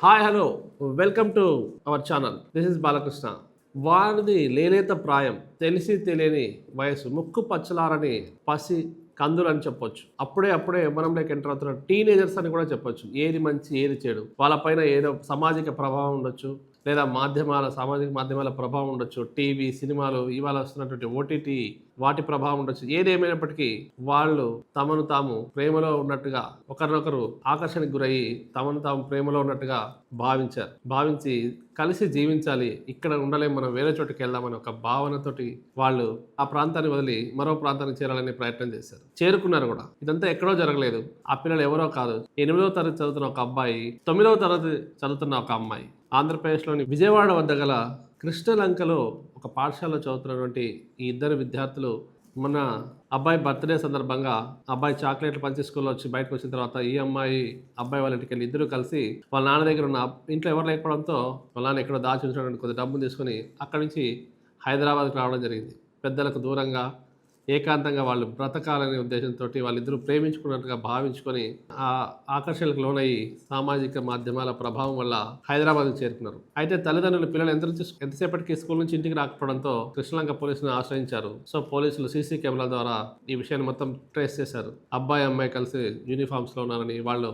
Hi hello welcome to our channel. This is Balakrishna. వారిది లేలేత ప్రాయం, తెలిసి తెలియని వయసు, ముక్కు పచ్చలారని పసి కందులు అని చెప్పొచ్చు. అప్పుడే యవ్వనంలోకి ఎంటర్ అవుతున్న టీనేజర్స్ అని కూడా చెప్పొచ్చు. ఏది మంచి ఏది చెడు, వాళ్ళపైన ఏదో సామాజిక ప్రభావం ఉండొచ్చు, లేదా సామాజిక మాధ్యమాల ప్రభావం ఉండొచ్చు, టీవీ సినిమాలు, ఇవాళ వస్తున్నటువంటి ఓటీటీ వాటి ప్రభావం ఉండొచ్చు. ఏదేమైనప్పటికీ వాళ్ళు తమను తాము ప్రేమలో ఉన్నట్టుగా, ఒకరినొకరు ఆకర్షణకు గురయ్యి తమను తాము ప్రేమలో ఉన్నట్టుగా భావించి కలిసి జీవించాలి, ఇక్కడ ఉండలేం, మనం వేరే చోటుకి వెళ్దామని ఒక భావనతోటి వాళ్ళు ఆ ప్రాంతాన్ని వదిలి మరో ప్రాంతానికి చేరాలనే ప్రయత్నం చేశారు. చేరుకున్నారు కూడా. ఇదంతా ఎక్కడో జరగలేదు. ఆ పిల్లలు ఎవరో కాదు. 8వ తరగతి చదువుతున్న ఒక అబ్బాయి, 9వ తరగతి చదువుతున్న ఒక అమ్మాయి. ఆంధ్రప్రదేశ్లోని విజయవాడ వద్ద గల కృష్ణలంకలో ఒక పాఠశాలలో చదువుతున్నటువంటి ఈ ఇద్దరు విద్యార్థులు మొన్న అబ్బాయి బర్త్డే సందర్భంగా అబ్బాయి చాక్లెట్లు పంచి స్కూల్లో వచ్చి బయటకు వచ్చిన తర్వాత ఈ అమ్మాయి అబ్బాయి వాళ్ళ ఇంటికి వెళ్ళి ఇద్దరు కలిసి వాళ్ళ నాన్న దగ్గర ఉన్న ఇంట్లో ఎవరు లేకపోవడంతో వాళ్ళ నాన్న ఎక్కడో దాచి ఉంచినటువంటి కొద్ది డబ్బును తీసుకొని అక్కడి నుంచి హైదరాబాద్కి రావడం జరిగింది. పెద్దలకు దూరంగా ఏకాంతంగా వాళ్ళు బ్రతకాలనే ఉద్దేశంతో వాళ్ళిద్దరూ ప్రేమించుకున్నట్టుగా భావించుకొని ఆ ఆకర్షణలకు లోనయ్యి సామాజిక మాధ్యమాల ప్రభావం వల్ల హైదరాబాద్కు చేరుకున్నారు. అయితే తల్లిదండ్రులు పిల్లలు ఎంతసేపటికి స్కూల్ నుంచి ఇంటికి రాకపోవడంతో కృష్ణలంక పోలీసులను ఆశ్రయించారు. సో పోలీసులు సీసీ కెమెరాల ద్వారా ఈ విషయాన్ని మొత్తం ట్రేస్ చేశారు. అబ్బాయి అమ్మాయి కలిసి యూనిఫామ్స్లో ఉన్నారని, వాళ్ళు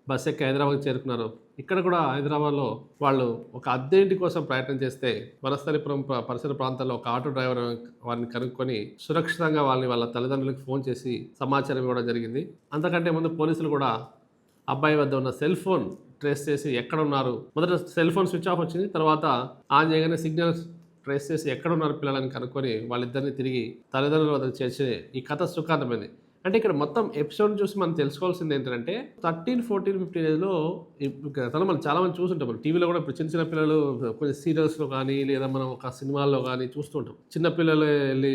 బస్ ఎక్కి హైదరాబాద్ చేరుకున్నారు. ఇక్కడ కూడా హైదరాబాద్లో వాళ్ళు ఒక అద్దె ఇంటి కోసం ప్రయత్నం చేస్తే వనస్థలిపురం పరిసర ప్రాంతాల్లో ఒక ఆటో డ్రైవర్ వారిని కనుక్కొని సురక్షితంగా వాళ్ళ తల్లిదండ్రులకు ఫోన్ చేసి సమాచారం ఇవ్వడం జరిగింది. అంతకంటే ముందు పోలీసులు కూడా అబ్బాయి వద్ద ఉన్న సెల్ ఫోన్ ట్రేస్ చేసి ఎక్కడ ఉన్నారు, మొదట సెల్ ఫోన్ స్విచ్ ఆఫ్ వచ్చింది, తర్వాత ఆన్ చేయగానే సిగ్నల్స్ ట్రేస్ చేసి ఎక్కడ ఉన్నారు పిల్లలని కనుక్కొని వాళ్ళిద్దరిని తిరిగి తల్లిదండ్రుల వద్దకు చేసి ఈ కథ సుఖాంతమైంది. అంటే ఇక్కడ మొత్తం ఎపిసోడ్ చూసి మనం తెలుసుకోవాల్సింది ఏంటంటే 13, 14, 15 ఏజ్లో గతంలో మనం చాలామంది చూస్తుంటాం. మనం టీవీలో కూడా ఇప్పుడు చిన్న పిల్లలు కొన్ని సీరియల్స్లో కానీ లేదా మనం ఒక సినిమాల్లో కానీ చూస్తుంటాం. చిన్నపిల్లలు వెళ్ళి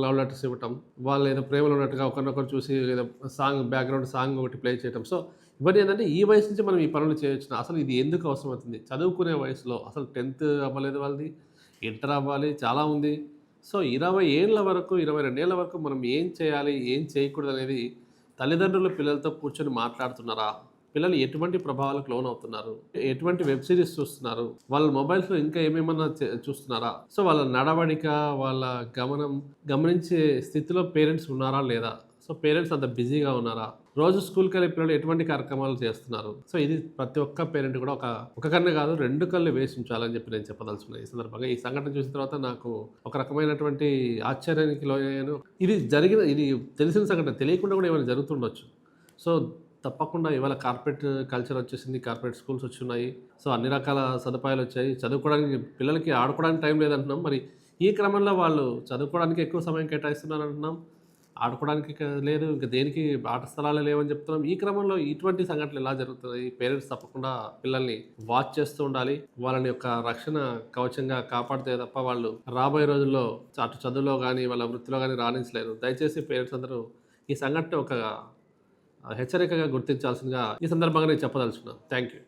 లవ్ లెటర్స్ ఇవ్వటం, వాళ్ళు ఏదో ప్రేమలో ఉన్నట్టుగా ఒకరినొకరు చూసి ఏదో బ్యాక్గ్రౌండ్ సాంగ్ ఒకటి ప్లే చేయటం. సో ఇవన్నీ ఏంటంటే ఈ వయసు నుంచి మనం ఈ పనులు చేయొచ్చు. అసలు ఇది ఎందుకు అవసరం అవుతుంది? చదువుకునే వయసులో అసలు 10th అవ్వలేదు వాళ్ళది, ఇంటర్ అవ్వాలి, చాలా ఉంది. సో 20 ఏళ్ళ వరకు, 22 ఏళ్ళ వరకు మనం ఏం చేయాలి, ఏం చేయకూడదు అనేది తల్లిదండ్రులు పిల్లలతో కూర్చొని మాట్లాడుతున్నారా? పిల్లలు ఎటువంటి ప్రభావాలకు లోనవుతున్నారు, ఎటువంటి వెబ్ సిరీస్ చూస్తున్నారు, వాళ్ళ మొబైల్స్లో ఇంకా ఏమేమన్నా చూస్తున్నారా? సో వాళ్ళ నడవడిక, వాళ్ళ గమనించే స్థితిలో పేరెంట్స్ ఉన్నారా లేదా? సో పేరెంట్స్ అంత బిజీగా ఉన్నారా? రోజు స్కూల్కి వెళ్ళే పిల్లలు ఎటువంటి కార్యక్రమాలు చేస్తున్నారు? సో ఇది ప్రతి ఒక్క పేరెంట్ కూడా ఒక కన్ను కాదు 2 కళ్ళు వేసి ఉంచాలని చెప్పి నేను చెప్పదలుచుకున్నాను. ఈ సందర్భంగా ఈ సంఘటన చూసిన తర్వాత నాకు ఒక రకమైనటువంటి ఆశ్చర్యానికి లోనయ్యాను. ఇది తెలిసిన సంఘటన, తెలియకుండా కూడా ఏమైనా జరుగుతుండొచ్చు. సో తప్పకుండా ఇవాళ కార్పొరేట్ కల్చర్ వచ్చేసింది, కార్పొరేట్ స్కూల్స్ వచ్చున్నాయి. సో అన్ని రకాల సదుపాయాలు వచ్చాయి. చదువుకోవడానికి పిల్లలకి ఆడుకోవడానికి టైం లేదంటున్నాం. మరి ఈ క్రమంలో వాళ్ళు చదువుకోవడానికి ఎక్కువ సమయం కేటాయిస్తున్నారు అంటున్నాం, ఆడుకోవడానికి లేదు, ఇంకా దేనికి ఆట స్థలాలే లేవని చెప్తున్నాం. ఈ క్రమంలో ఇటువంటి సంఘటనలు ఎలా జరుగుతున్నాయి? పేరెంట్స్ తప్పకుండా పిల్లల్ని వాచ్ చేస్తూ ఉండాలి. వాళ్ళని యొక్క రక్షణ కవచంగా కాపాడితే తప్ప వాళ్ళు రాబోయే రోజుల్లో అటు చదువులో కానీ వాళ్ళ వృత్తిలో కానీ రాణించలేరు. దయచేసి పేరెంట్స్ అందరూ ఈ సంఘటన ఒక హెచ్చరికగా గుర్తించాల్సిందిగా ఈ సందర్భంగా నేను చెప్పదలుచుకున్నాను. Thank you.